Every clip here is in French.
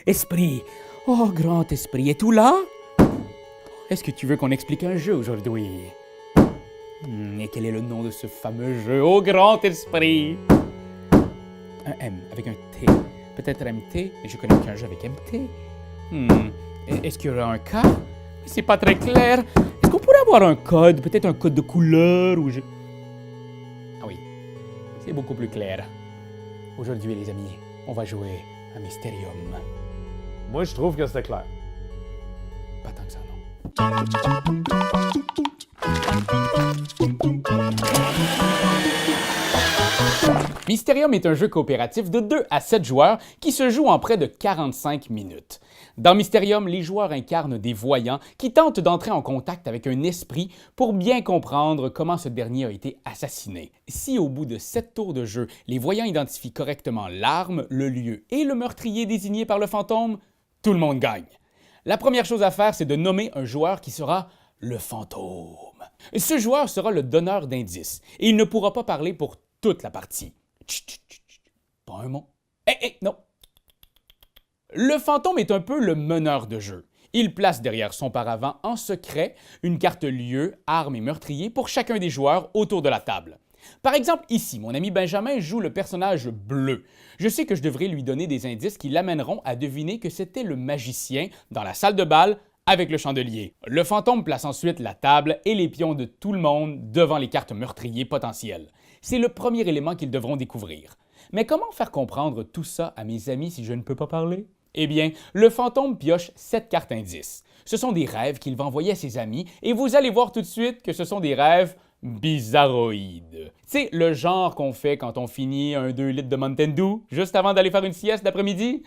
Esprit, oh grand esprit, es-tu là? Est-ce que tu veux qu'on explique un jeu aujourd'hui? Et quel est le nom de ce fameux jeu, oh grand esprit? Un M avec un T. Peut-être MT, mais je connais qu'un jeu avec MT. Est-ce qu'il y aura un K? C'est pas très clair. Est-ce qu'on pourrait avoir un code? Peut-être un code de couleur ou je... Ah oui, c'est beaucoup plus clair. Aujourd'hui, les amis, on va jouer à Mysterium. Moi, je trouve que c'était clair. Pas tant que ça, non. Mysterium est un jeu coopératif de 2 à 7 joueurs qui se joue en près de 45 minutes. Dans Mysterium, les joueurs incarnent des voyants qui tentent d'entrer en contact avec un esprit pour bien comprendre comment ce dernier a été assassiné. Si au bout de 7 tours de jeu, les voyants identifient correctement l'arme, le lieu et le meurtrier désigné par le fantôme, tout le monde gagne. La première chose à faire, c'est de nommer un joueur qui sera le fantôme. Ce joueur sera le donneur d'indices et il ne pourra pas parler pour toute la partie. Chut, pas un mot. Non. Le fantôme est un peu le meneur de jeu. Il place derrière son paravent en secret une carte lieu, arme et meurtrier pour chacun des joueurs autour de la table. Par exemple, ici, mon ami Benjamin joue le personnage bleu. Je sais que je devrais lui donner des indices qui l'amèneront à deviner que c'était le magicien dans la salle de bal avec le chandelier. Le fantôme place ensuite la table et les pions de tout le monde devant les cartes meurtriers potentielles. C'est le premier élément qu'ils devront découvrir. Mais comment faire comprendre tout ça à mes amis si je ne peux pas parler? Eh bien, le fantôme pioche 7 cartes indices. Ce sont des rêves qu'il va envoyer à ses amis et vous allez voir tout de suite que ce sont des rêves bizarroïdes. C'est le genre qu'on fait quand on finit un 2 litres de Mountain Dew juste avant d'aller faire une sieste d'après-midi.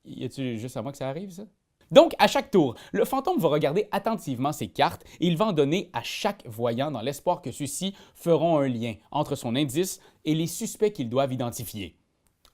Y a-tu juste à moi que ça arrive, ça? Donc, à chaque tour, le fantôme va regarder attentivement ses cartes et il va en donner à chaque voyant dans l'espoir que ceux-ci feront un lien entre son indice et les suspects qu'ils doivent identifier.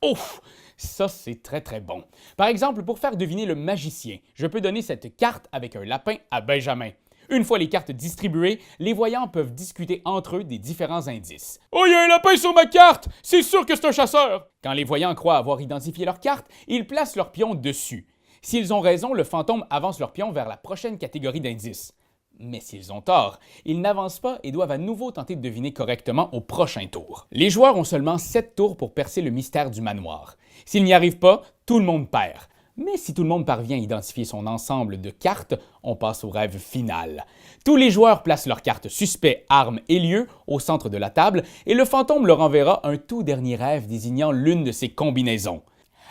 Ouf! Ça, c'est très très bon. Par exemple, pour faire deviner le magicien, je peux donner cette carte avec un lapin à Benjamin. Une fois les cartes distribuées, les voyants peuvent discuter entre eux des différents indices. « Oh, il y a un lapin sur ma carte! C'est sûr que c'est un chasseur! » Quand les voyants croient avoir identifié leur carte, ils placent leur pion dessus. S'ils ont raison, le fantôme avance leur pion vers la prochaine catégorie d'indices. Mais s'ils ont tort, ils n'avancent pas et doivent à nouveau tenter de deviner correctement au prochain tour. Les joueurs ont seulement 7 tours pour percer le mystère du manoir. S'ils n'y arrivent pas, tout le monde perd. Mais si tout le monde parvient à identifier son ensemble de cartes, on passe au rêve final. Tous les joueurs placent leurs cartes suspects, armes et lieux au centre de la table et le fantôme leur enverra un tout dernier rêve désignant l'une de ces combinaisons.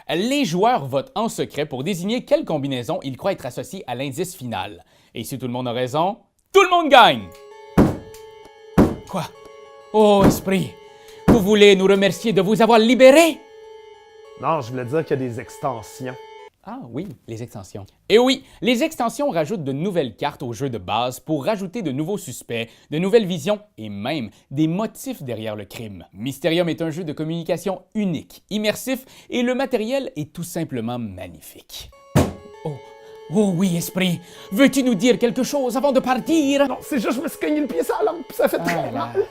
Les joueurs votent en secret pour désigner quelle combinaison ils croient être associée à l'indice final. Et si tout le monde a raison, tout le monde gagne! Quoi? Oh, esprit! Vous voulez nous remercier de vous avoir libérés? Non, je voulais dire qu'il y a des extensions. Ah oui, les extensions. Et oui, les extensions rajoutent de nouvelles cartes au jeu de base pour rajouter de nouveaux suspects, de nouvelles visions et même des motifs derrière le crime. Mysterium est un jeu de communication unique, immersif et le matériel est tout simplement magnifique. Oh oui, esprit, veux-tu nous dire quelque chose avant de partir? Non, c'est juste je me suis cogné le pied sur la lampe puis ça fait très mal.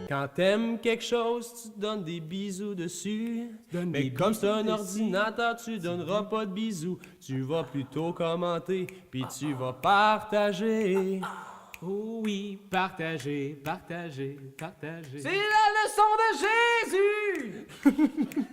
Quand t'aimes quelque chose, tu donnes des bisous dessus. Mais comme c'est un ordinateur, tu donneras pas de bisous. Tu vas plutôt commenter, puis tu vas partager. Oh oui, partager, partager, partager. C'est la leçon de Jésus!